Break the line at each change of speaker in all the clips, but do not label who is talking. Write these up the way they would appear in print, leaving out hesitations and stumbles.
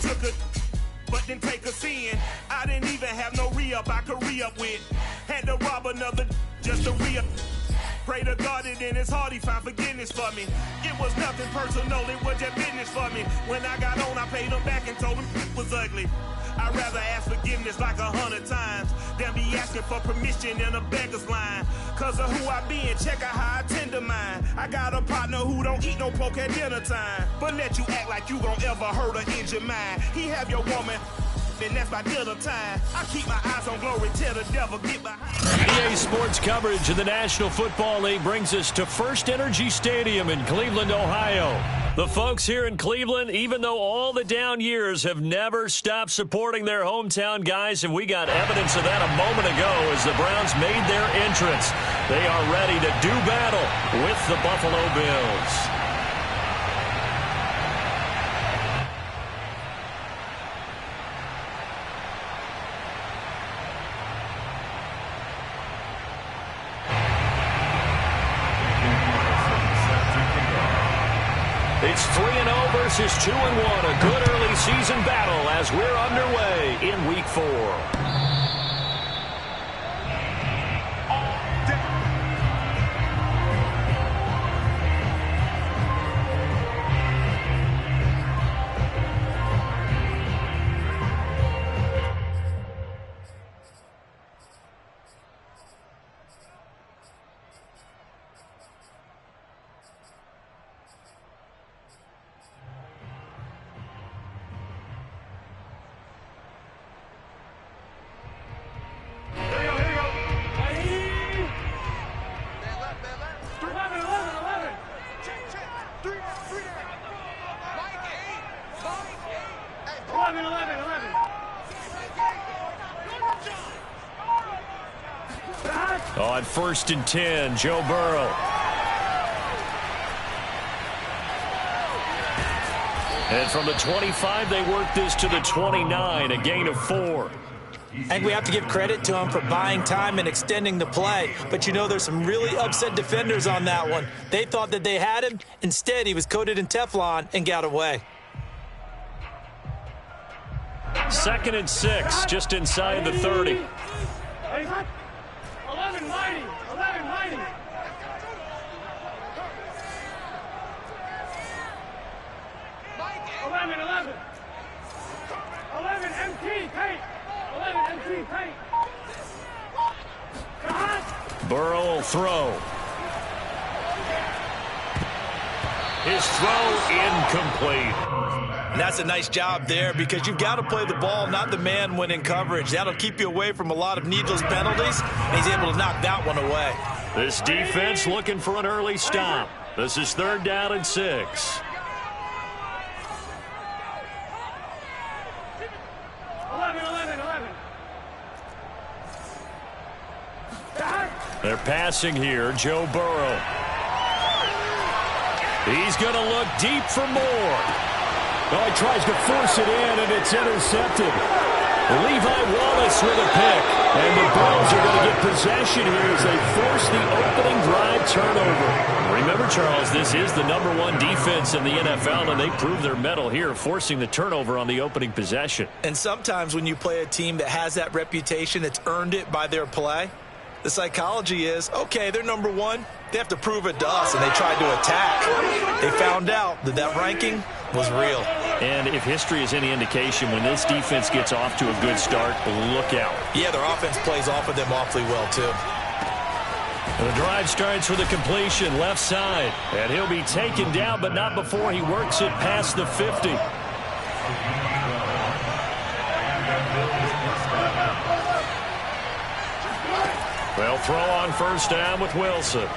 took a but didn't take a sin. I didn't even have no re-up I could re-up with. Had to rob another just to re-up. Pray to God that in his heart he found forgiveness for me. It was nothing personal, it was just business for me. When I got on, I paid him back and told him it was ugly. I'd rather ask forgiveness like 100 times than be asking for permission in a beggar's line. Cause of who I be and check out how I tend to mine. I got a partner who don't eat no pork at dinner time, but let you act like you gon' ever hurt or injure mine. He have your woman, and that's my dinner time. I keep my eyes on glory till the devil get behind.
EA Sports coverage of the National Football League brings us to First Energy Stadium in Cleveland, Ohio. The folks here in Cleveland, even though all the down years, have never stopped supporting their hometown guys, and we got evidence of that a moment ago as the Browns made their entrance. They are ready to do battle with the Buffalo Bills. It's 3-0 versus 2-1. A good early season battle as we're underway in Week 4. On 1st and 10, Joe Burrow. And from the 25, they work this to the 29, a gain of 4.
I think we have to give credit to him for buying time and extending the play. But, you know, there's some really upset defenders on that one. They thought that they had him. Instead, he was coated in Teflon and got away.
2nd and 6, just inside the 30.
11 mighty. 11 mighty. 11. 11 MT paint. 11 MT paint.
Burrow will throw. His throw incomplete.
And that's a nice job there because you've got to play the ball, not the man when in coverage. That'll keep you away from a lot of needless penalties, and he's able to knock that one away.
This defense looking for an early stop. This is 3rd down and 6.
11.
They're passing here, Joe Burrow. He's going to look deep for more.
Oh, he tries to force it in, and it's intercepted.
Levi Wallace with a pick.
And the Bills are going to get possession here as they force the opening drive turnover.
Remember, Charles, this is the #1 defense in the NFL, and they prove their mettle here, forcing the turnover on the opening possession.
And sometimes when you play a team that has that reputation, that's earned it by their play, the psychology is, okay, they're #1. They have to prove it to us, and they tried to attack. They found out that that ranking was real.
And if history is any indication, when this defense gets off to a good start, look out.
Yeah, their offense plays off of them awfully well, too.
The drive starts with a completion left side. And he'll be taken down, but not before he works it past the 50. They'll throw on 1st down with Wilson.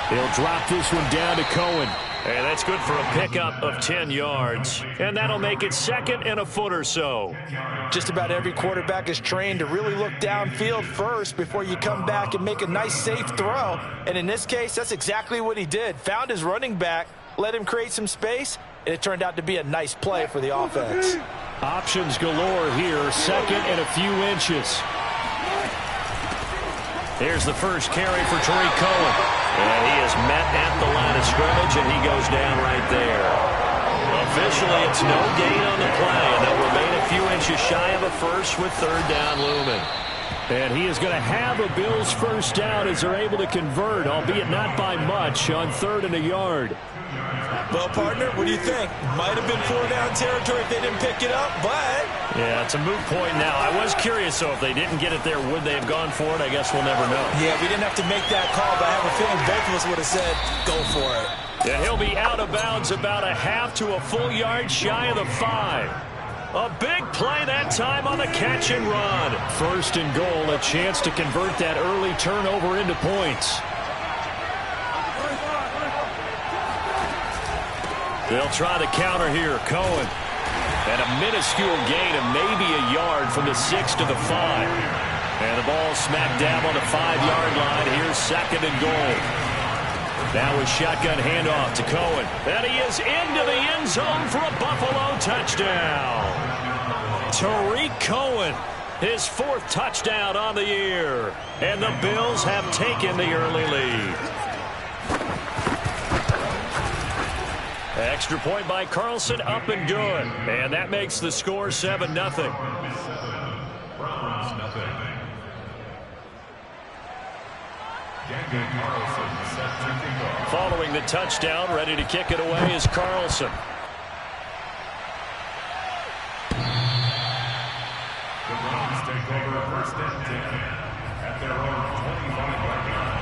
He'll drop this one down to Cohen.
And that's good for a pickup of 10 yards. And that'll make it 2nd and a foot or so.
Just about every quarterback is trained to really look downfield first before you come back and make a nice, safe throw. And in this case, that's exactly what he did. Found his running back, let him create some space, and it turned out to be a nice play for the offense.
Options galore here, 2nd and a few inches.
Here's the first carry for Tariq Cohen. And he is met at the line of scrimmage, and he goes down right there. A Officially, it's no gain on the play, and they'll remain a few inches shy of a first with third down looming.
And he is going to have a Bills first down as they're able to convert, albeit not by much, on 3rd and a yard.
Well, partner, what do you think? Might have been 4-down territory if they didn't pick it up, but...
Yeah, it's a moot point now. I was curious, though, if they didn't get it there, would they have gone for it? I guess we'll never know.
Yeah, we didn't have to make that call, but I have a feeling both of us would have said, go for it.
Yeah, he'll be out of bounds about a half to a full yard shy of the 5. A big play that time on the catch and run.
1st and goal, a chance to convert that early turnover into points.
They'll try the counter here. Cohen. And a minuscule gain of maybe a yard from the 6 to the 5. And the ball smack dab on the 5-yard line. Here's 2nd and goal. Now a shotgun handoff to Cohen. And he is into the end zone for a Buffalo touchdown. Tariq Cohen, his 4th touchdown on the year. And the Bills have taken the early lead. Extra point by Carlson, up and good. And that makes the score 7-0. Following the touchdown, ready to kick it away is Carlson.
The Browns take over 1st and 10 at their own 25-yard line.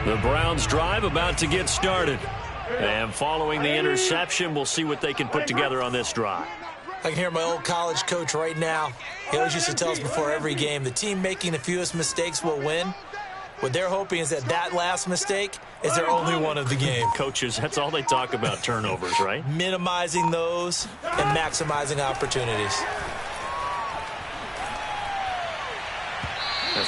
The Browns drive about to get started. And following the interception, we'll see what they can put together on this drive.
I can hear my old college coach right now. He always used to tell us before every game, the team making the fewest mistakes will win. What they're hoping is that last mistake is their only one of the game.
Coaches, that's all they talk about, turnovers, right?
Minimizing those and maximizing opportunities.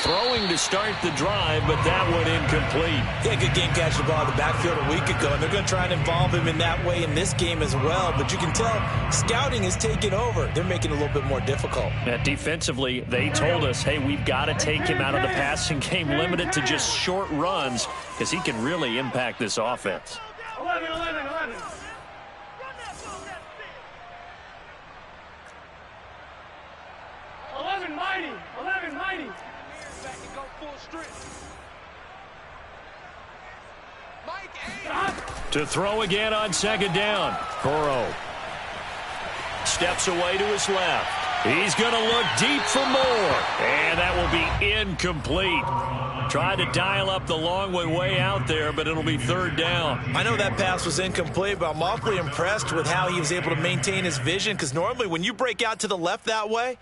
Throwing to start the drive, but that one incomplete.
Yeah, good game catching the ball in the backfield a week ago, and they're going to try and involve him in that way in this game as well. But you can tell scouting is taking over. They're making it a little bit more difficult.
Defensively, they told us, hey, we've got to take him out of the passing game, limited to just short runs, because he can really impact this offense.
11. 11 mighty. 11 mighty.
To throw again on 2nd down. Burrow steps away to his left. He's going to look deep for more. And that will be incomplete. Tried to dial up the long way out there, but it'll be 3rd down.
I know that pass was incomplete, but I'm awfully impressed with how he was able to maintain his vision, because normally when you break out to the left that way,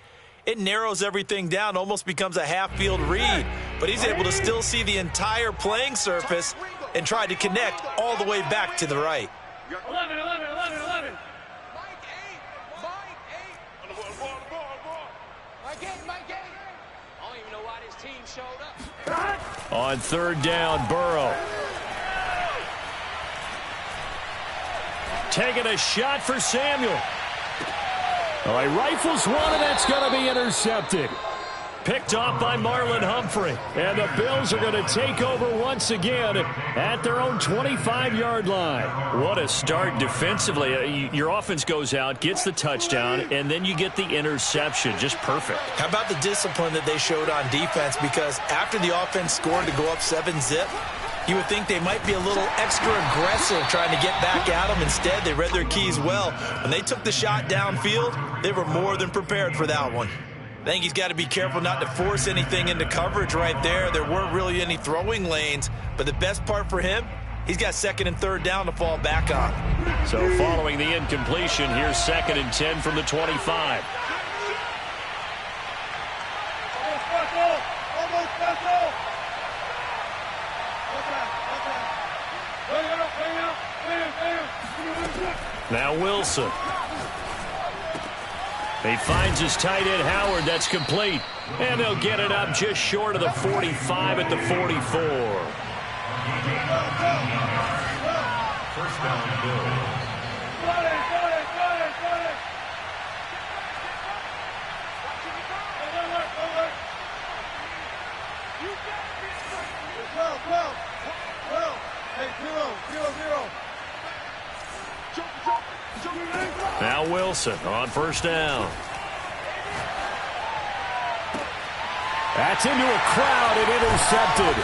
it narrows everything down, almost becomes a half-field read. But he's able to still see the entire playing surface and try to connect all the way back to the right.
11.
I don't even know why this team showed up.
On 3rd down, Burrow. Taking a shot for Samuel.
All right, rifles one, and that's going to be intercepted.
Picked off by Marlon Humphrey.
And the Bills are going to take over once again at their own 25-yard line.
What a start defensively. Your offense goes out, gets the touchdown, and then you get the interception. Just perfect.
How about the discipline that they showed on defense? Because after the offense scored to go up 7-zip, you would think they might be a little extra aggressive trying to get back at them. Instead, they read their keys well. When they took the shot downfield, they were more than prepared for that one. I think he's got to be careful not to force anything into coverage right there. There weren't really any throwing lanes, but the best part for him, he's got 2nd and 3rd down to fall back on.
So following the incompletion, here's 2nd and 10 from the 25. Now Wilson. He finds his tight end, Howard. That's complete. And they'll get it up just short of the 45 at the 44.
First down, Bill.
Now Wilson on first down.
That's into a crowd and intercepted.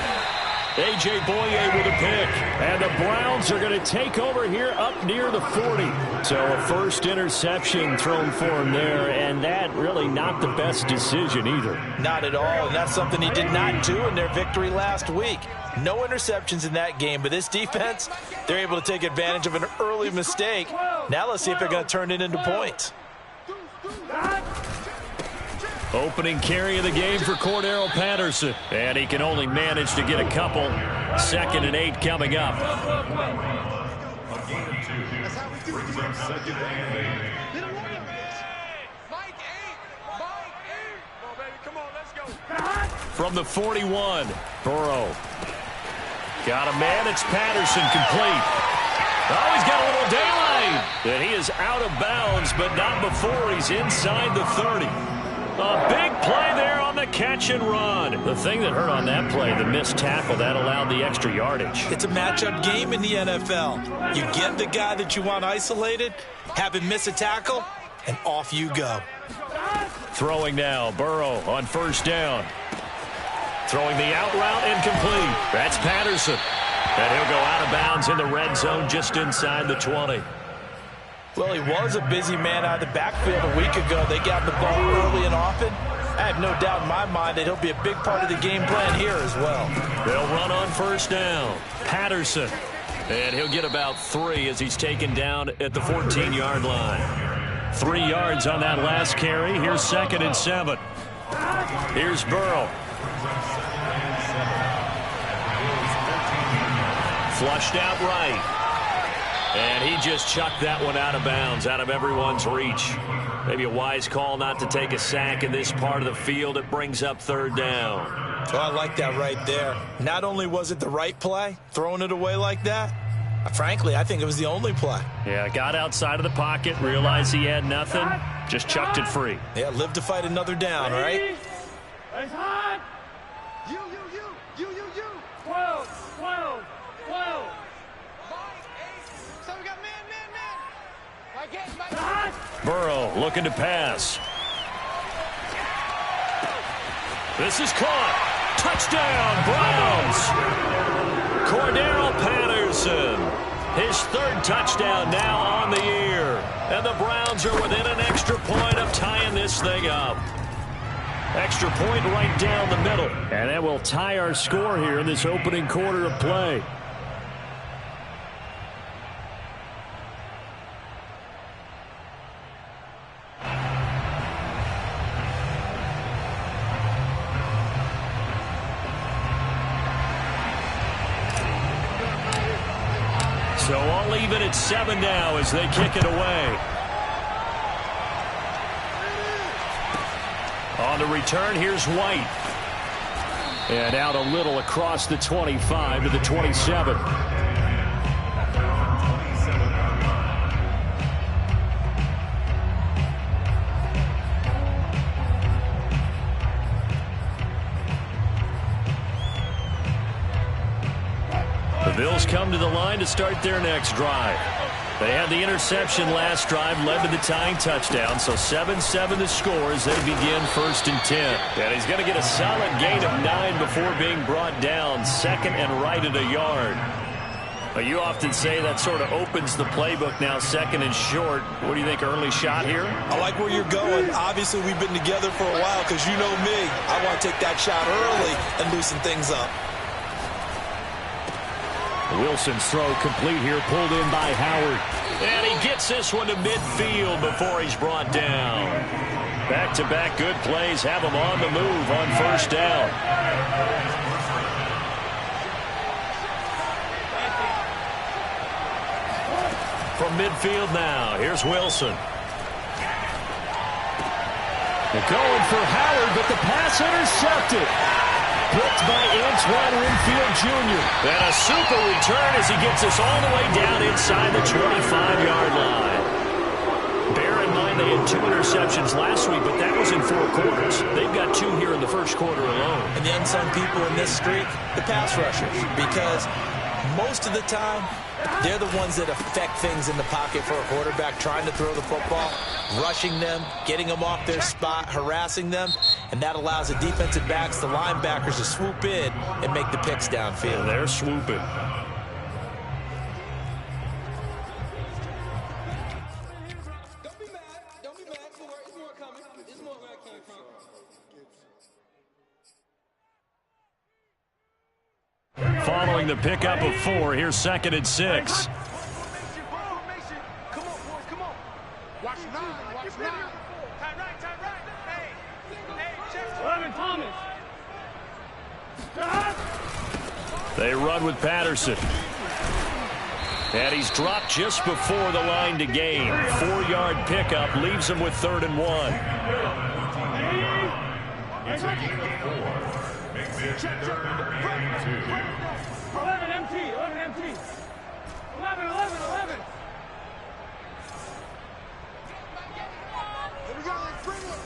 A.J. Boye with a pick.
And the Browns are going to take over here up near the 40. So a first interception thrown for him there, and that really not the best decision either.
Not at all, and that's something he did not do in their victory last week. No interceptions in that game, but this defense, they're able to take advantage of an early mistake. Now let's see if they're going to turn it into points.
Opening carry of the game for Cordero Patterson. And he can only manage to get a couple. 2nd and 8 coming up.
A gain of 2. Brings up 2nd and 8.
Mike 8. Mike 8. Come on, baby. Come on, let's go.
From the 41, Burrow. Got a man. It's Patterson complete. Oh, he's got a little daylight. And he is out of bounds, but not before he's inside the 30. A big play there on the catch and run. The thing that hurt on that play, the missed tackle, that allowed the extra yardage.
It's a matchup game in the NFL. You get the guy that you want isolated, have him miss a tackle, and off you go.
Throwing now, Burrow on first down. Throwing the out route incomplete. That's Patterson. And he'll go out of bounds in the red zone just inside the 20.
Well, he was a busy man out of the backfield a week ago. They got the ball early and often. I have no doubt in my mind that he'll be a big part of the game plan here as well.
They'll run on first down. Patterson. And he'll get about 3 as he's taken down at the 14-yard line. 3 yards on that last carry. Here's 2nd and 7. Here's Burrow. Flushed out right. And he just chucked that one out of bounds, out of everyone's reach. Maybe a wise call not to take a sack in this part of the field. It brings up 3rd down.
Oh, I like that right there. Not only was it the right play, throwing it away like that, frankly, I think it was the only play.
Yeah, got outside of the pocket, realized he had nothing, just chucked it free.
Yeah, live to fight another down, right?
It's hot. You. 12.
So we got man. Mike 8, Mike 8.
Burrow looking to pass. This is caught. Touchdown, Browns. Cordero Patterson. His 3rd touchdown now on the year. And the Browns are within an extra point of tying this thing up. Extra point right down the middle.
And that will tie our score here in this opening quarter of play.
So all even at 7 now as they kick it away. On the return, here's White. And out a little across the 25 to the 27. The Bills come to the line to start their next drive. They had the interception last drive, led to the tying touchdown, so 7-7 the score as they begin 1st and 10. And he's going to get a solid gain of 9 before being brought down, 2nd and right at a yard. But you often say that sort of opens the playbook now, 2nd and short. What do you think, early shot here?
I like where you're going. Obviously, we've been together for a while because you know me. I want to take that shot early and loosen things up.
Wilson's throw complete here, pulled in by Howard. And he gets this one to midfield before he's brought down. Back-to-back good plays have him on the move on first down. From midfield now, here's Wilson.
They're going for Howard, but the pass intercepted. Blitzed by Antoine Winfield Jr.
And a super return as he gets us all the way down inside the 25-yard line. Bear in mind they had 2 interceptions last week, but that was in 4 quarters. They've got 2 here in the first quarter alone.
And the unsung people in this streak, the pass rushers, because most of the time, they're the ones that affect things in the pocket for a quarterback, trying to throw the football, rushing them, getting them off their spot, harassing them, and that allows the defensive backs, the linebackers, to swoop in and make the picks downfield.
And they're swooping. Following the pickup of 4, here's 2nd and 6.
Come on, boys, come on. Watch 9, watch 9. Time right. Hey, Chester.
11, Thomas.
They run with Patterson. And he's dropped just before the line to gain. 4-yard pickup leaves him with 3rd and 1.
It's a gain of 4. Makes it 3rd and 2.
11 empty. 11.
Here we go, let's bring it.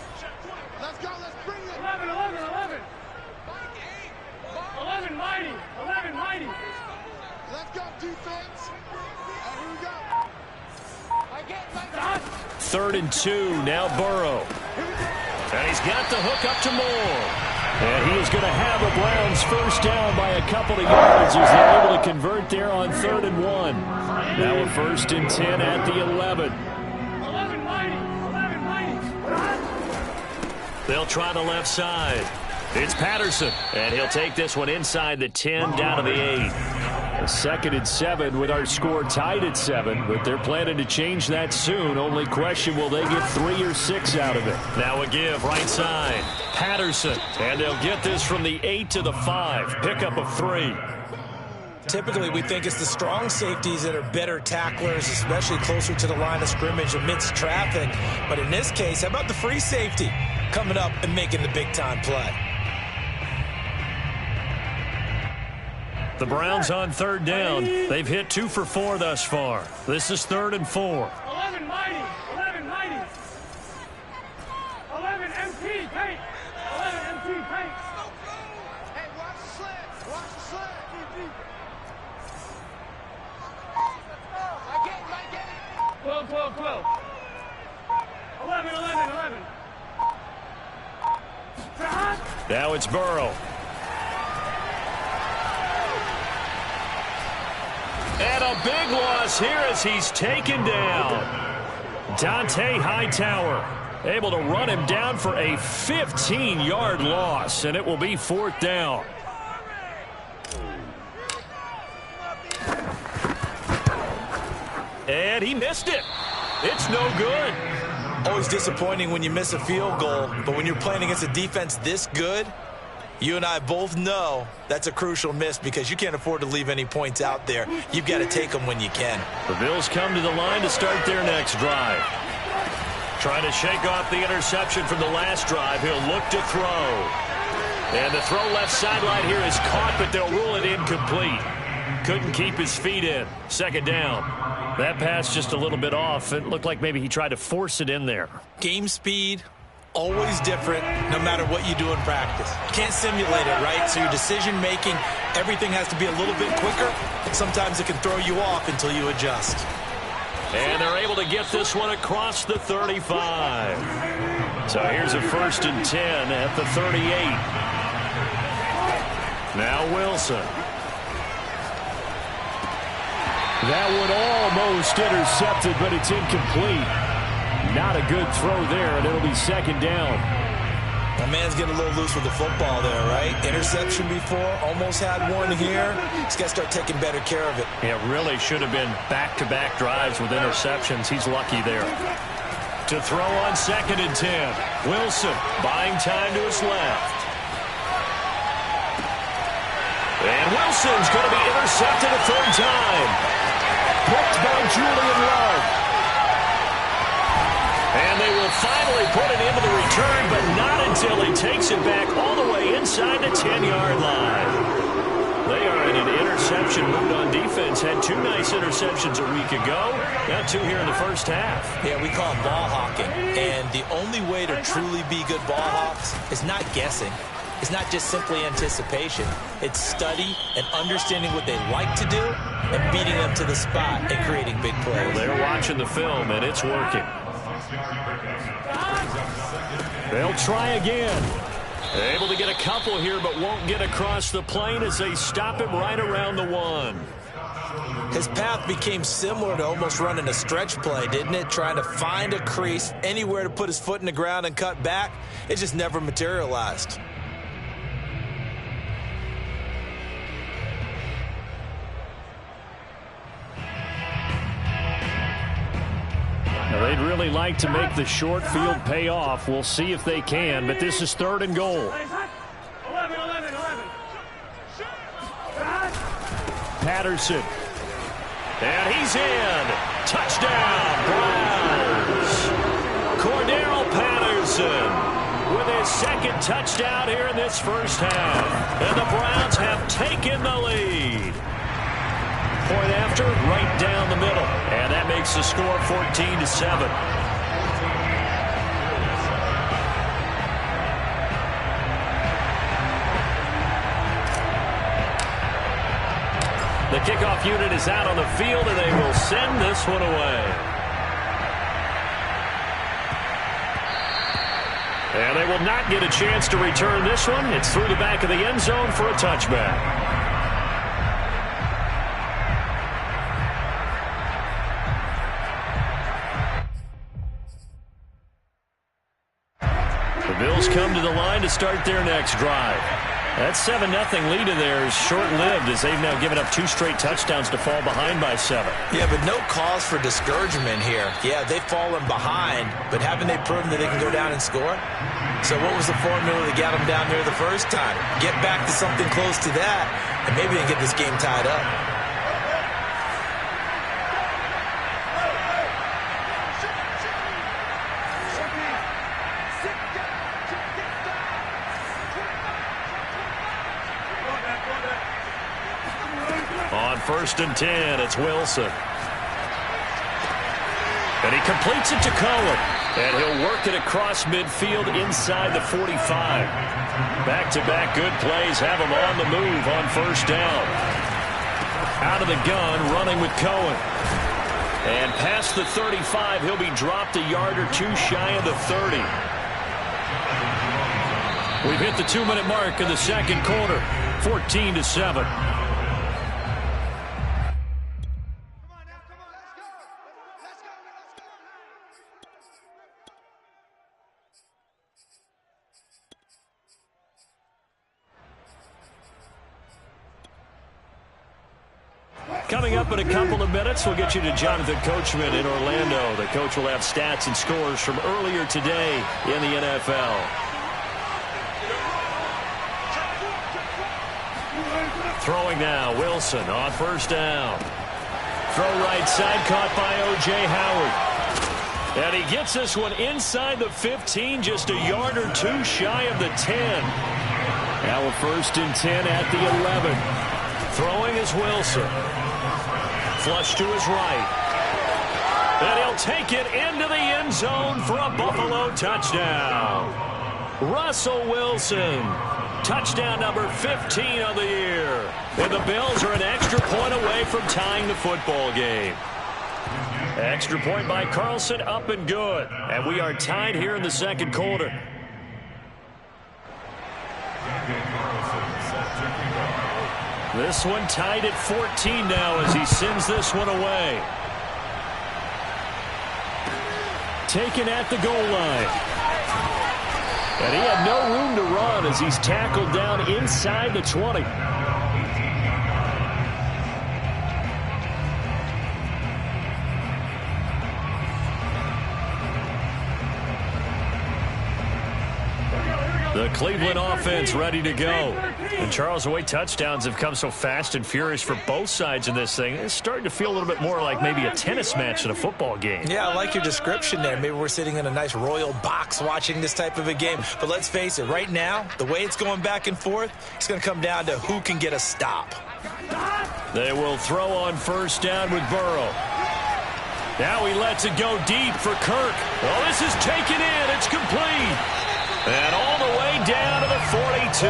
Let's go, let's bring it.
11. 11 mighty.
Let's go, defense. And here we go.
3rd and 2, now Burrow. And he's got the hook up to Moore. And he is going to have the Browns first down by a couple of yards as they're able to convert there on 3rd and 1. Now a 1st and 10 at the 11.
11 mighty.
They'll try the left side. It's Patterson, and he'll take this one inside the 10 down to the 8. A 2nd and 7 with our score tied at 7, but they're planning to change that soon. Only question, will they get 3 or 6 out of it? Now a give right side. Patterson, and they'll get this from the 8 to the 5. Pickup of 3.
Typically, we think it's the strong safeties that are better tacklers, especially closer to the line of scrimmage amidst traffic. But in this case, how about the free safety coming up and making the big-time play?
The Browns on 3rd down. They've hit 2 for 4 thus far. This is 3rd and 4.
11 mighty. 11 empty. Paint. 11 empty. Paint.
Hey, watch the slant. I get it.
12. 11.
Now it's Burrow. And a big loss here as he's taken down. Dante Hightower able to run him down for a 15-yard loss, and it will be 4th down. And he missed it. It's no good.
Always disappointing when you miss a field goal, but when you're playing against a defense this good, you and I both know that's a crucial miss because you can't afford to leave any points out there. You've got to take them when you can.
The Bills come to the line to start their next drive. Trying to shake off the interception from the last drive. He'll look to throw. And the throw left sideline here is caught, but they'll rule it incomplete. Couldn't keep his feet in. 2nd down. That pass just a little bit off. It looked like maybe he tried to force it in there.
Game speed, always different no matter what you do in practice. You can't simulate it, right? So your decision-making, everything has to be a little bit quicker. Sometimes it can throw you off until you adjust.
And they're able to get this one across the 35. So here's a 1st and 10 at the 38. Now Wilson.
That one almost intercepted, but it's incomplete. Not a good throw there, and it'll be 2nd down.
My man's getting a little loose with the football there, right? Interception before, almost had one here. He's got to start taking better care of it.
It really should have been back-to-back drives with interceptions. He's lucky there. To throw on 2nd and 10. Wilson buying time to his left. And Wilson's going to be intercepted a 3rd time. Picked by Julian Love. And they will finally put it into the return, but not until he takes it back all the way inside the 10-yard line. They are in an interception mood on defense. Had 2 nice interceptions a week ago. Now 2 here in the first half.
Yeah, we call it ball hawking. And the only way to truly be good ball hawks is not guessing. is not just simply anticipation. It's study and understanding what they like to do and beating them to the spot and creating big plays.
They're watching the film, and it's working. They'll try again. Able to get a couple here, but won't get across the plane as they stop him right around the 1.
His path became similar to almost running a stretch play, didn't it? Trying to find a crease, anywhere to put his foot in the ground and cut back. It just never materialized.
Now, they'd really like to make the short field pay off. We'll see if they can, but this is 3rd and goal.
11.
Patterson. And he's in. Touchdown, Browns. Cordero Patterson with his 2nd touchdown here in this first half. And the Browns have taken the lead. Point after, right down the middle. And that makes the score 14-7. The kickoff unit is out on the field, and they will send this one away. And they will not get a chance to return this one. It's through the back of the end zone for a touchback. Bills come to the line to start their next drive. That 7-0 lead of theirs short-lived as they've now given up 2 straight touchdowns to fall behind by 7.
Yeah, but no cause for discouragement here. Yeah, they've fallen behind, but haven't they proven that they can go down and score? So what was the formula that got them down there the first time? Get back to something close to that, and maybe they get this game tied up.
On 1st and 10, it's Wilson. And he completes it to Cohen. And he'll work it across midfield inside the 45. Back-to-back good plays have him on the move on 1st down. Out of the gun, running with Cohen. And past the 35, he'll be dropped a yard or 2 shy of the 30. We've hit the 2-minute mark in the 2nd quarter, 14-7. Coming up in a couple of minutes, we'll get you to Jonathan Coachman in Orlando. The coach will have stats and scores from earlier today in the NFL. Throwing now, Wilson on 1st down. Throw right side, caught by O.J. Howard. And he gets this one inside the 15, just a yard or 2 shy of the 10. Now a 1st and 10 at the 11. Throwing is Wilson. Flush to his right. And he'll take it into the end zone for a Buffalo touchdown. Russell Wilson. Touchdown number 15 of the year. And the Bills are an extra point away from tying the football game. Extra point by Carlson, up and good. And we are tied here in the 2nd quarter. This one tied at 14 now as he sends this one away. Taken at the goal line. And he had no room to run as he's tackled down inside the 20. The Cleveland offense ready to go. And Charles, the way touchdowns have come so fast and furious for both sides in this thing, it's starting to feel a little bit more like maybe a tennis match than a football game.
Yeah, I like your description there. Maybe we're sitting in a nice royal box watching this type of a game. But let's face it, right now, the way it's going back and forth, it's going to come down to who can get a stop.
They will throw on 1st down with Burrow. Now he lets it go deep for Kirk. Well, this is taken in. It's complete. And all the way down to the 2. A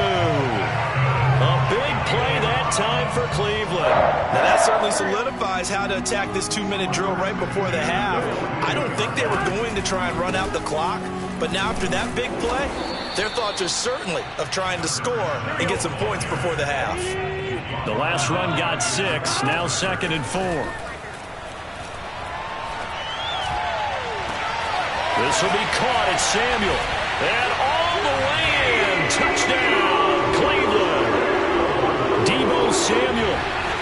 big play that time for Cleveland.
Now that certainly solidifies how to attack this 2-minute drill right before the half. I don't think they were going to try and run out the clock, but now after that big play, their thoughts are certainly of trying to score and get some points before the half.
The last run got 6, now 2nd and 4. This will be caught at Samuel. And all the way in. Touchdown, Cleveland. Deebo Samuel,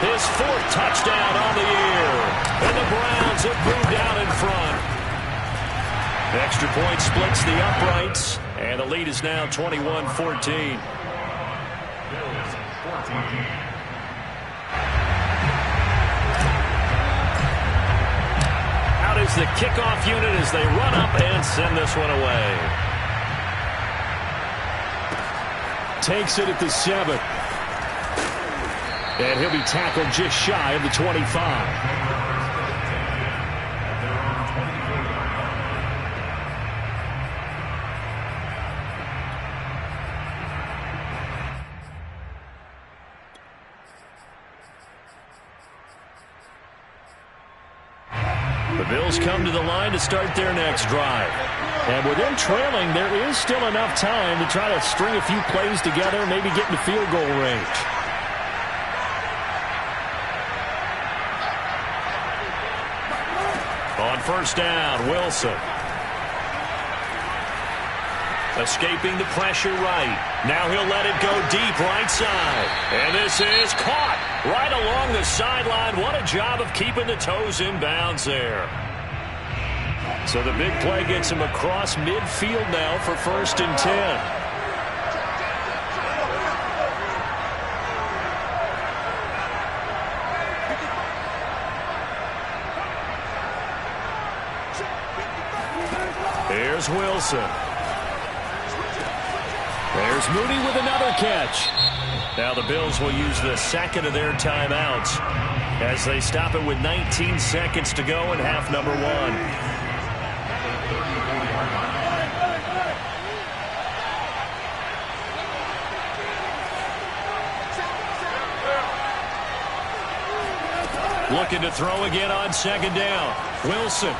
his 4th touchdown on the year. And the Browns have moved out in front. The extra point splits the uprights. And the lead is now 21-14. Out is the kickoff unit as they run up and send this one away. Takes it at the 7. And he'll be tackled just shy of the 25. The Bills come to the line to start their next drive. And with them trailing, there is still enough time to try to string a few plays together, maybe get into field goal range. On first down, Wilson. Escaping the pressure right. Now he'll let it go deep right side. And this is caught right along the sideline. What a job of keeping the toes in bounds there. So the big play gets him across midfield now for 1st and 10. Here's Wilson. There's Mooney with another catch. Now the Bills will use the 2nd of their timeouts as they stop it with 19 seconds to go in half number 1. Looking to throw again on 2nd down. Wilson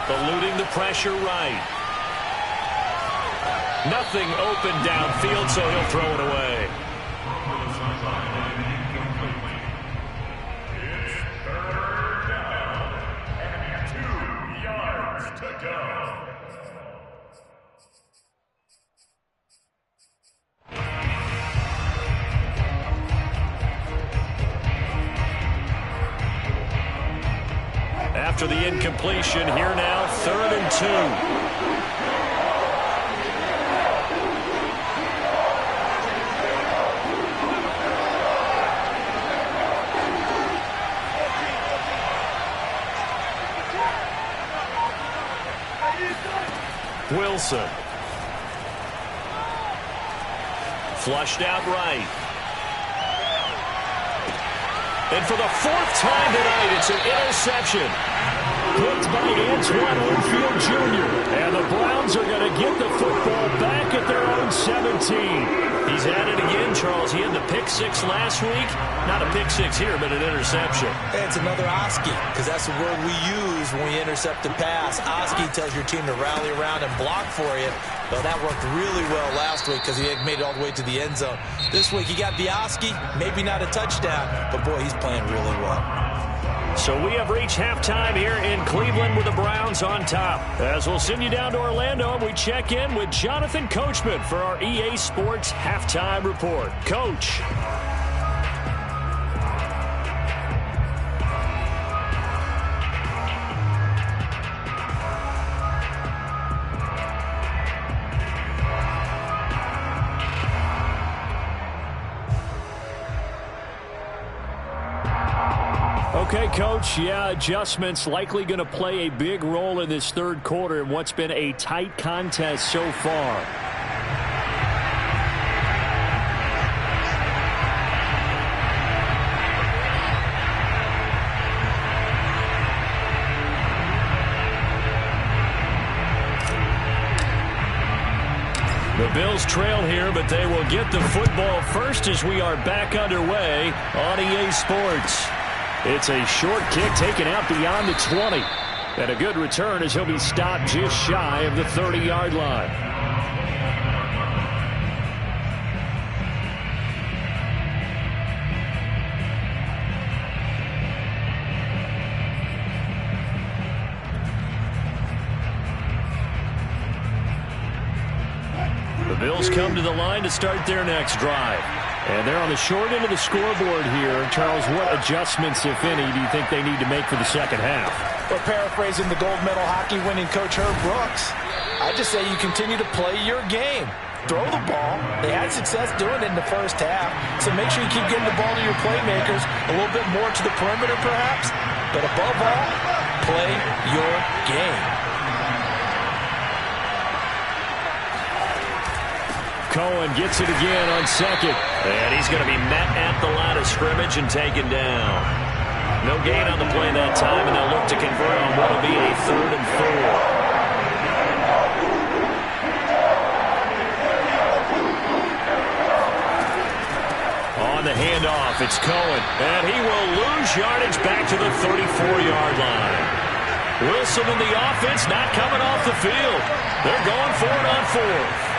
eluding the pressure right. Nothing open downfield, so he'll throw it away.
It's 3rd down and 2 yards to go.
After the incompletion, here now, 3rd and 2. Wilson. Flushed out right. And for the 4th time tonight, it's an interception. Picked by Antoine Winfield Jr. And the Browns are going to get the football back at their own 17. He's at it again, Charles. He had the pick 6 last week. Not a pick 6 here, but an interception.
It's another Oski, because that's the word we use when we intercept a pass. Oski tells your team to rally around and block for you. Well, that worked really well last week because he had made it all the way to the end zone. This week, he got the Oski, maybe not a touchdown, but boy, he's playing really well.
So we have reached halftime here in Cleveland with the Browns on top. As we'll send you down to Orlando, and we check in with Jonathan Coachman for our EA Sports Halftime Report. Coach. Okay, Coach, yeah, adjustments likely going to play a big role in this 3rd quarter in what's been a tight contest so far. The Bills trail here, but they will get the football first as we are back underway on EA Sports. It's a short kick taken out beyond the 20. And a good return as he'll be stopped just shy of the 30-yard line. The Bills come to the line to start their next drive. And they're on the short end of the scoreboard here. Charles, what adjustments, if any, do you think they need to make for the second half?
Well, paraphrasing the gold medal hockey winning coach Herb Brooks, I just say you continue to play your game. Throw the ball. They had success doing it in the first half, so make sure you keep getting the ball to your playmakers, a little bit more to the perimeter perhaps, but above all, play your game.
Cohen gets it again on second. And he's going to be met at the line of scrimmage and taken down. No gain on the play that time, and they'll look to convert on what will be a 3rd and 4. On the handoff, it's Cohen. And he will lose yardage back to the 34-yard line. Wilson and the offense not coming off the field. They're going for it on 4th.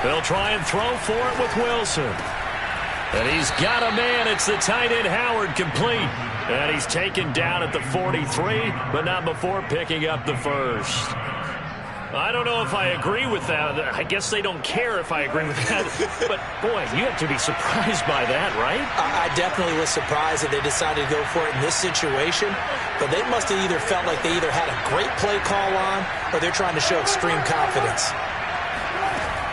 They'll try and throw for it with Wilson. And he's got a man. It's the tight end Howard, complete. And he's taken down at the 43, but not before picking up the first. I don't know if I agree with that. I guess they don't care if I agree with that. But, boy, you have to be surprised by that, right?
I definitely was surprised that they decided to go for it in this situation. But they must have either felt like they either had a great play call on or they're trying to show extreme confidence.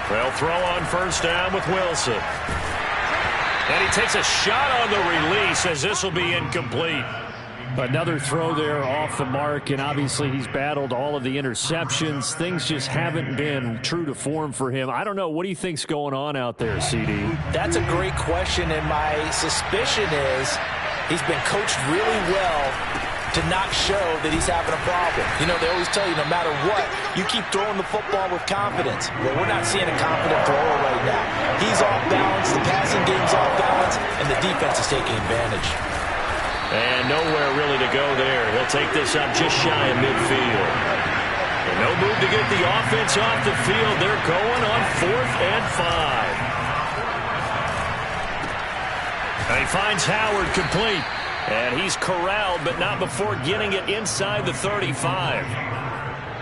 They'll throw on first down with Wilson. And he takes a shot on the release as this will be incomplete.
Another throw there off the mark, and obviously he's battled all of the interceptions. Things just haven't been true to form for him. I don't know. What do you think's going on out there, CD?
That's a great question, and my suspicion is he's been coached really well to not show that he's having a problem. You know, they always tell you no matter what, you keep throwing the football with confidence. Well, we're not seeing a confident thrower right now. He's off balance, the passing game's off balance, and the defense is taking advantage.
And nowhere really to go there. They'll take this up just shy of midfield. And no move to get the offense off the field. They're going on 4th and 5. And he finds Howard complete. And he's corralled, but not before getting it inside the 35.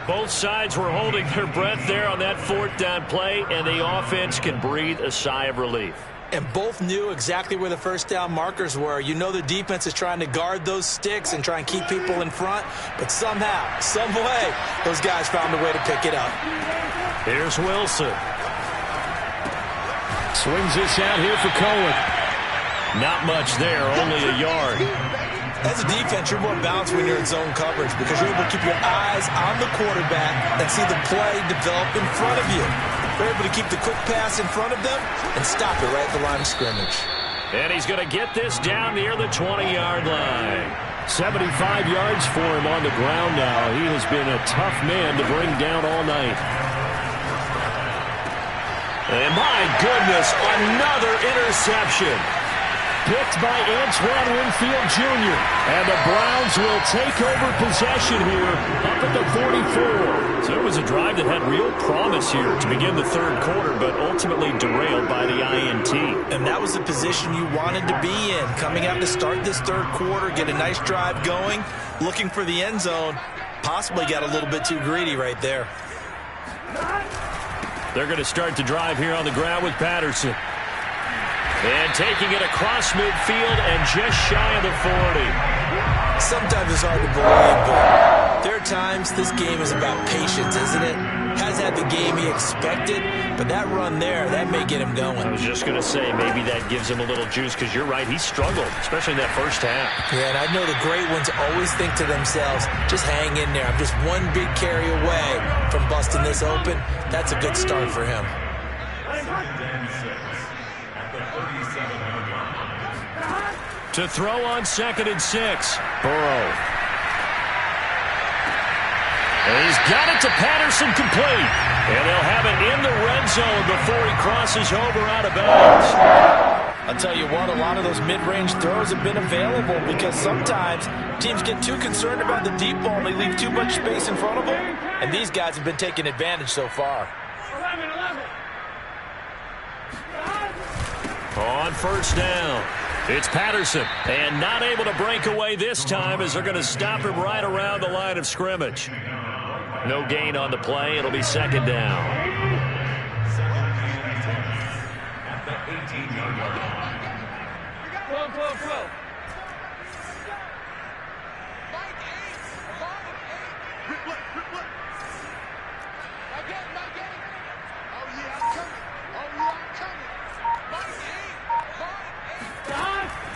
Both sides were holding their breath there on that 4th down play, and the offense can breathe a sigh of relief.
And both knew exactly where the first down markers were. You know the defense is trying to guard those sticks and try and keep people in front, but somehow, some way, those guys found a way to pick it up.
Here's Wilson. Swings this out here for Cohen. Not much there, only a yard.
As a defense, you're more balanced when you're in zone coverage because you're able to keep your eyes on the quarterback and see the play develop in front of you. You're able to keep the quick pass in front of them and stop it right at the line of scrimmage.
And he's going to get this down near the 20-yard line.
75 yards for him on the ground now. He has been a tough man to bring down all night.
And my goodness, another interception.
Picked by Antoine Winfield Jr. And the Browns will take over possession here up at the 44.
So it was a drive that had real promise here to begin the 3rd quarter, but ultimately derailed by the INT.
And that was the position you wanted to be in. Coming out to start this 3rd quarter, get a nice drive going, looking for the end zone. Possibly got a little bit too greedy right there.
They're going to start the drive here on the ground with Patterson. And taking it across midfield and just shy of the 40.
Sometimes it's hard to believe, but there are times this game is about patience, isn't it? Has had the game he expected, but that run there, that may get him going.
I was just going to say, maybe that gives him a little juice, because you're right, he struggled, especially in that first half.
Yeah, and I know the great ones always think to themselves, just hang in there. I'm just one big carry away from busting best in this open, that's a good start for him.
To throw on 2nd and 6. Burrow. And he's got it to Patterson, complete. And they'll have it in the red zone before he crosses over out of bounds.
I'll tell you what, a lot of those mid-range throws have been available because sometimes teams get too concerned about the deep ball and they leave too much space in front of them. And these guys have been taking advantage so far.
11.
On 1st down, it's Patterson. And not able to break away this time as they're going to stop him right around the line of scrimmage. No gain on the play. It'll be 2nd down.
Flow.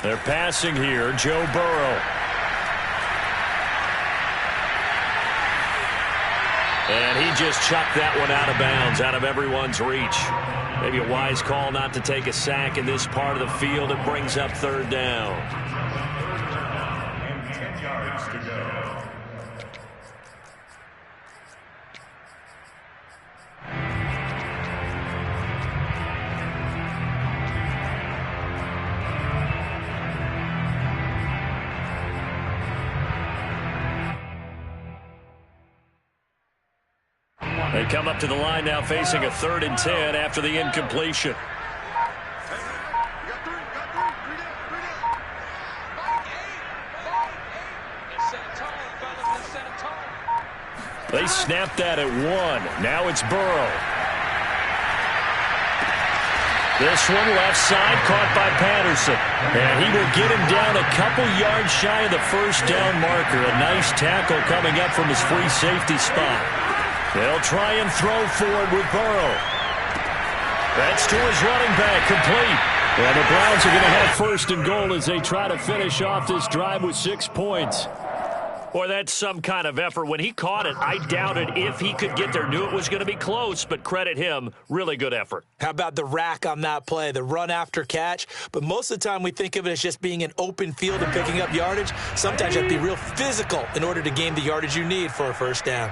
They're passing here, Joe Burrow. And he just chucked that one out of bounds, out of everyone's reach. Maybe a wise call not to take a sack in this part of the field. It brings up 3rd down.
And 10 yards to go.
They come up to the line now facing a 3rd and 10 after the incompletion. They snapped that at 1. Now it's Burrow. This one left side caught by Patterson. And he will get him down a couple yards shy of the 1st down marker. A nice tackle coming up from his free safety spot. They'll try and throw forward with Burrow. That's to his running back, complete. And the Browns are going to have 1st and goal as they try to finish off this drive with 6 points. Boy, that's some kind of effort. When he caught it, I doubted if he could get there. Knew it was going to be close, but credit him. Really good effort.
How about the rack on that play, the run after catch? But most of the time we think of it as just being an open field and picking up yardage. Sometimes you have to be real physical in order to gain the yardage you need for a 1st down.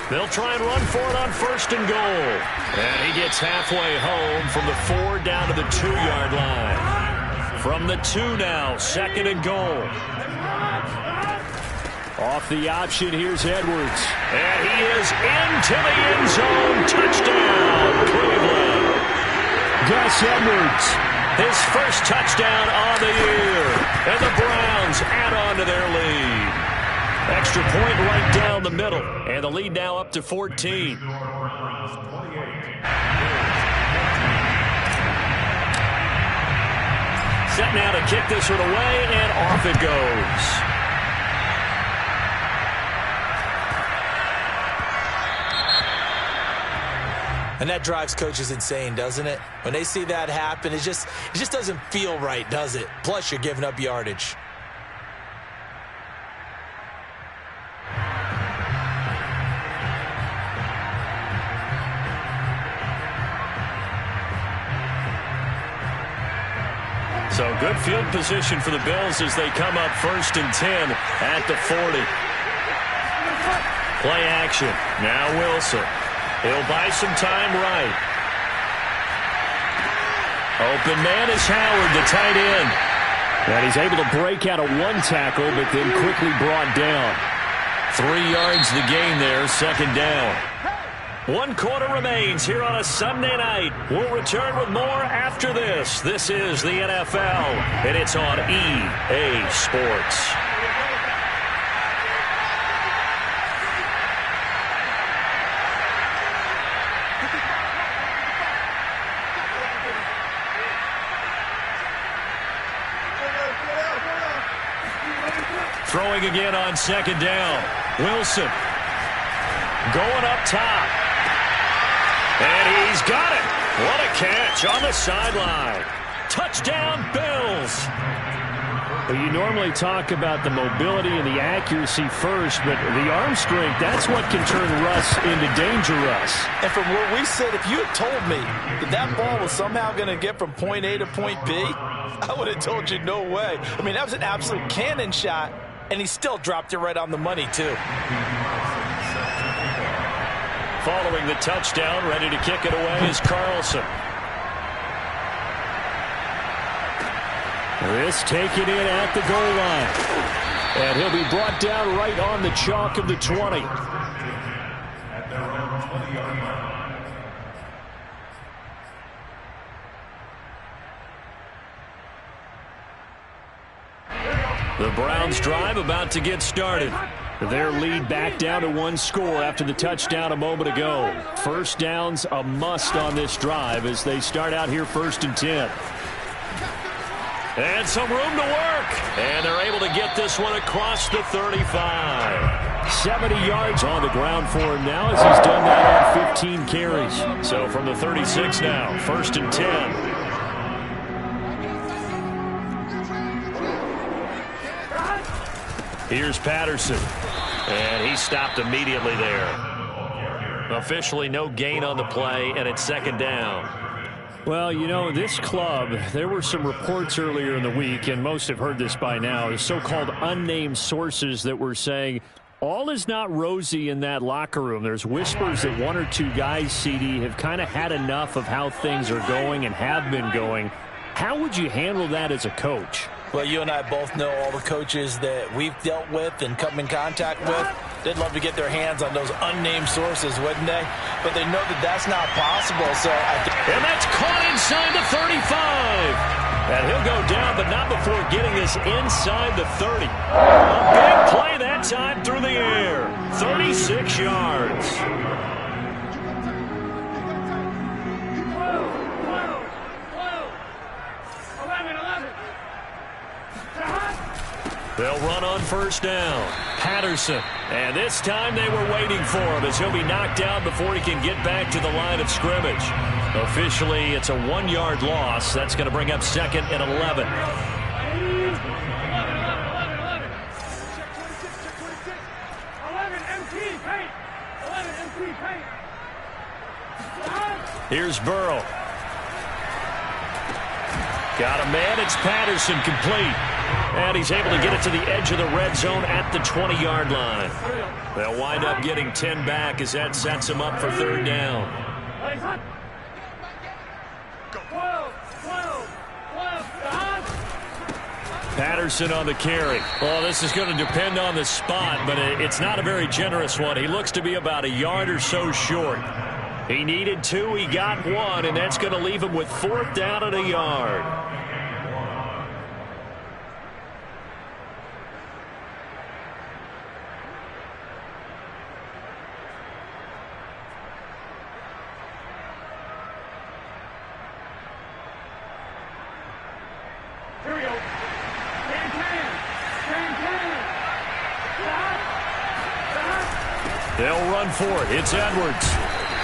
They'll try and run for it on 1st and goal. And he gets halfway home from the 4 down to the 2-yard line. From the 2 now, 2nd and goal. Off the option, here's Edwards. And he is into the end zone. Touchdown, Cleveland. Gus Edwards, his 1st touchdown on the year. And the Browns add on to their lead. Extra point right down the middle. And the lead now up to 14. Set now to kick this one away, and off it goes.
And that drives coaches insane, doesn't it? When they see that happen, it just doesn't feel right, does it? Plus, you're giving up yardage.
So good field position for the Bills as they come up 1st and 10 at the 40. Play action. Now Wilson. He'll buy some time right. Open man is Howard, the tight end. And he's able to break out of 1 tackle, but then quickly brought down. 3 yards the gain there, 2nd down. 1 quarter remains here on a Sunday night. We'll return with more after this. This is the NFL, and it's on EA Sports. Throwing again on 2nd down. Wilson going up top. And he's got it. What a catch on the sideline. Touchdown, Bills.
Well, you normally talk about the mobility and the accuracy first, but the arm strength, that's what can turn Russ into danger Russ.
And from where we sit, if you had told me that ball was somehow going to get from point A to point B, I would have told you no way. I mean, that was an absolute cannon shot, and he still dropped it right on the money, too.
Following the touchdown, ready to kick it away is Carlson.
This taken in at the goal line. And he'll be brought down right on the chalk of the 20.
At their own 20-yard line.
The Browns drive about to get started.
Their lead back down to one score after the touchdown a moment ago. First down's a must on this drive as they start out here 1st and 10.
And some room to work. And they're able to get this one across the 35.
70 yards on the ground for him now as he's done that on 15 carries.
So from the 36 now, 1st and 10. Here's Patterson. And he stopped immediately there. Officially no gain on the play, and it's 2nd down.
Well, you know, this club, there were some reports earlier in the week, and most have heard this by now, the so-called unnamed sources that were saying all is not rosy in that locker room. There's whispers that 1 or 2 guys, CD, have kind of had enough of how things are going and have been going. How would you handle that as a coach?
Well, you and I both know all the coaches that we've dealt with and come in contact with. They'd love to get their hands on those unnamed sources, wouldn't they? But they know that that's not possible. So
and that's caught inside the 35. And he'll go down, but not before getting this inside the 30. A big play that time through the air. 36 yards. They'll run on 1st down. Patterson. And this time they were waiting for him as he'll be knocked down before he can get back to the line of scrimmage. Officially, it's a 1-yard loss. That's going to bring up 2nd and 11. Here's Burrow. Got a man. It's Patterson, complete. And he's able to get it to the edge of the red zone at the 20-yard line. They'll wind up getting 10 back as that sets him up for 3rd down. Patterson on the carry. Well, this is going to depend on the spot, but it's not a very generous one. He looks to be about a yard or so short. He needed 2, he got 1, and that's going to leave him with 4th down and a yard. They'll run for it. It's Edwards.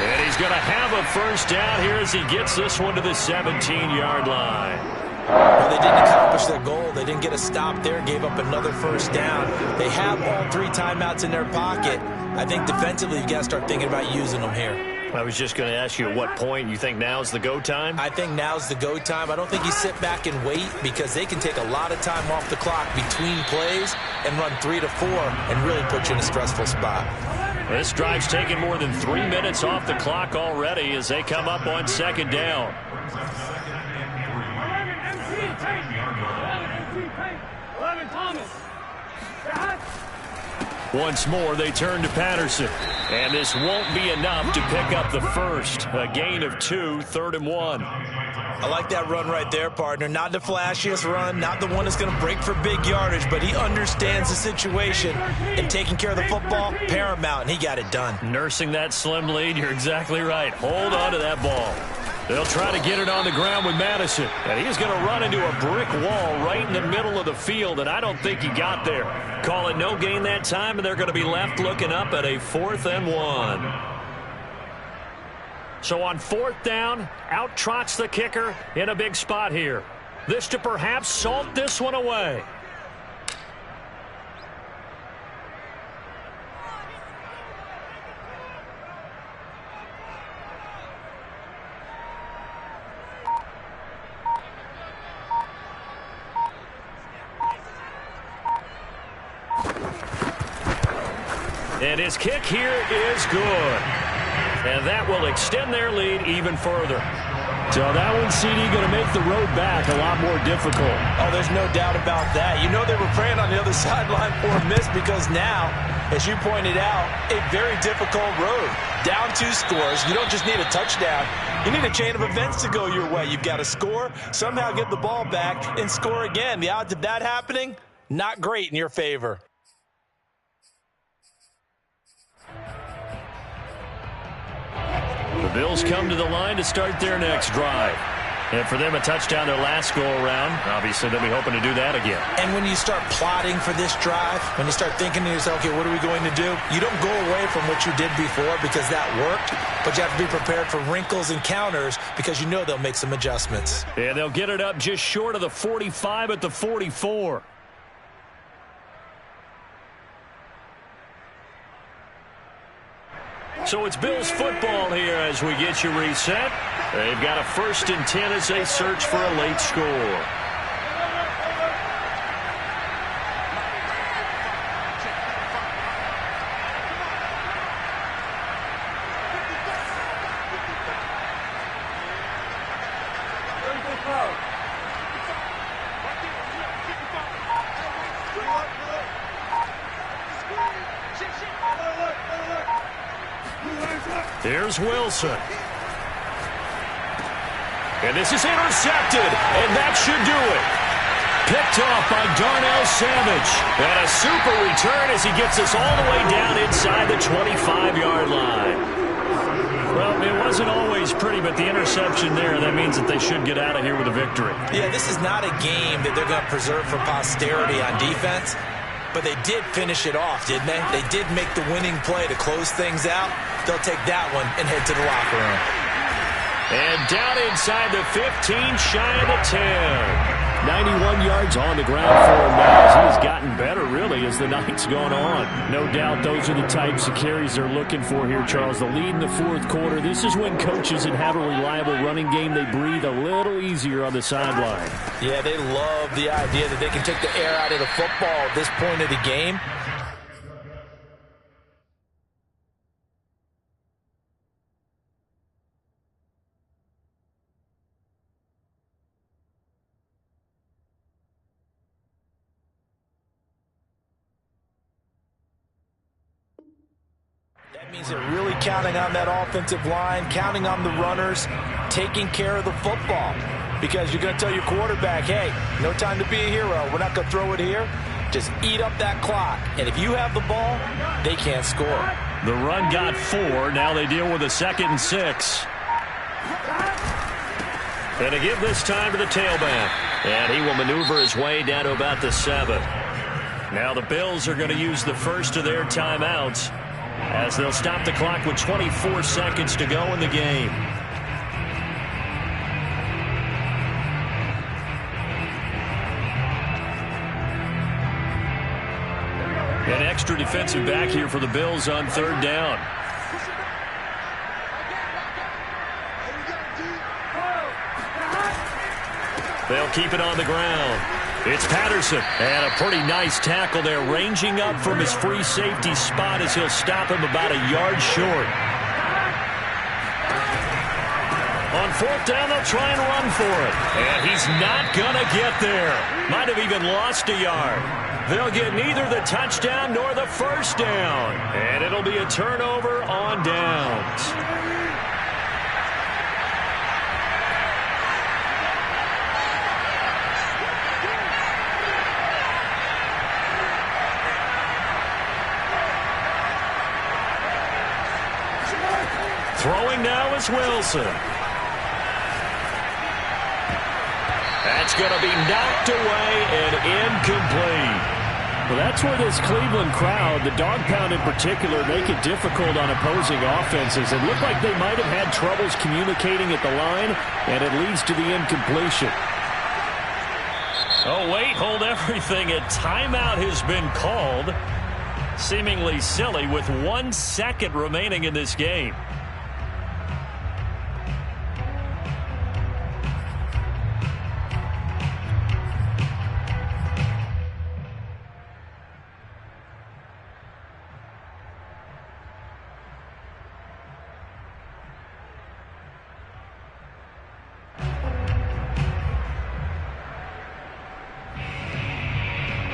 And he's going to have a 1st down here as he gets this one to the 17-yard line.
Well, they didn't accomplish their goal. They didn't get a stop there, gave up another 1st down. They have all 3 timeouts in their pocket. I think defensively you've got to start thinking about using them here.
I was just going to ask you at what point you think now's the go time?
I think now's the go time. I don't think you sit back and wait because they can take a lot of time off the clock between plays and run 3 to 4 and really put you in a stressful spot.
This drive's taken more than 3 minutes off the clock already as they come up on 2nd down. Once more, they turn to Patterson. And this won't be enough to pick up the 1st. A gain of 2, 3rd and 1.
I like that run right there, partner. Not the flashiest run, not the one that's going to break for big yardage, but he understands the situation, and taking care of the football, paramount, and he got it done.
Nursing that slim lead, you're exactly right. Hold on to that ball. They'll try to get it on the ground with Madison, and he's going to run into a brick wall right in the middle of the field, and I don't think he got there. Call it no gain that time, and they're going to be left looking up at a 4th and 1. So on 4th down, out trots the kicker in a big spot here. This to perhaps salt this one away. And his kick here is good. And that will extend their lead even further.
So that one, CD, going to make the road back a lot more difficult.
Oh, there's no doubt about that. You know they were praying on the other sideline for a miss because now, as you pointed out, a very difficult road. Down 2 scores. You don't just need a touchdown. You need a chain of events to go your way. You've got to score, somehow get the ball back, and score again. The odds of that happening, not great in your favor.
The Bills come to the line to start their next drive. And for them, a touchdown their last go-around. Obviously, they'll be hoping to do that again.
And when you start plotting for this drive, when you start thinking to yourself, okay, what are we going to do? You don't go away from what you did before because that worked, but you have to be prepared for wrinkles and counters because you know they'll make some adjustments.
And they'll get it up just short of the 45 at the 44. So it's Bills football here as we get you reset. They've got a 1st and 10 as they search for a late score. Here's Wilson. And this is intercepted, and that should do it. Picked off by Darnell Savage. And a super return as he gets us all the way down inside the 25-yard line. Well, it wasn't always pretty, but the interception there, that means that they should get out of here with a victory.
Yeah, this is not a game that they're going to preserve for posterity on defense, but they did finish it off, didn't they? They did make the winning play to close things out. They'll take that one and head to the locker room.
And down inside the 15, shy of the 10.
91 yards on the ground for him now. He has gotten better, really, as the night's gone on. No doubt those are the types of carries they're looking for here, Charles. The lead in the 4th quarter. This is when coaches that have a reliable running game, they breathe a little easier on the sideline.
Yeah, they love the idea that they can take the air out of the football at this point of the game. Means they're really counting on that offensive line, counting on the runners, taking care of the football. Because you're going to tell your quarterback, hey, no time to be a hero. We're not going to throw it here. Just eat up that clock. And if you have the ball, they can't score.
The run got 4. Now they deal with a 2nd and 6. And to give this time to the tailback. And he will maneuver his way down to about the 7. Now the Bills are going to use the first of their timeouts, as they'll stop the clock with 24 seconds to go in the game. An extra defensive back here for the Bills on 3rd down. They'll keep it on the ground. It's Patterson, and a pretty nice tackle there, ranging up from his free safety spot as he'll stop him about a yard short. On 4th down, they'll try and run for it, and he's not going to get there. Might have even lost a yard. They'll get neither the touchdown nor the 1st down, and it'll be a turnover on downs. Throwing now is Wilson. That's going to be knocked away and incomplete.
Well, that's where this Cleveland crowd, the dog pound in particular, make it difficult on opposing offenses. It looked like they might have had troubles communicating at the line, and it leads to the incompletion.
Oh, wait, hold everything. A timeout has been called. Seemingly silly with 1 second remaining in this game.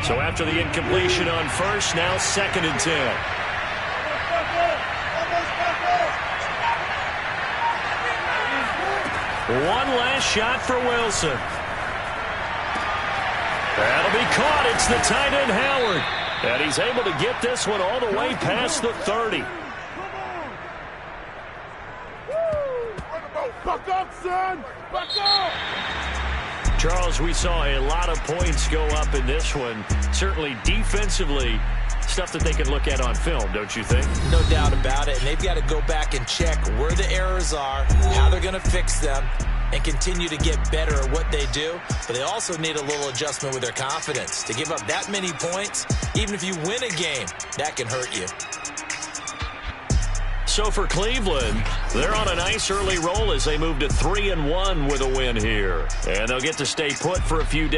So after the incompletion on first, now 2nd and 10. One last shot for Wilson. That'll be caught. It's the tight end, Howard. And he's able to get this one all the way past the 30.
Buck up, son! Buck up!
Charles, we saw a lot of points go up in this one. Certainly defensively, stuff that they can look at on film, don't you think?
No doubt about it. And they've got to go back and check where the errors are, how they're going to fix them, and continue to get better at what they do. But they also need a little adjustment with their confidence. To give up that many points, even if you win a game, that can hurt you.
So for Cleveland, they're on a nice early roll as they move to 3-1 with a win here. And they'll get to stay put for a few days.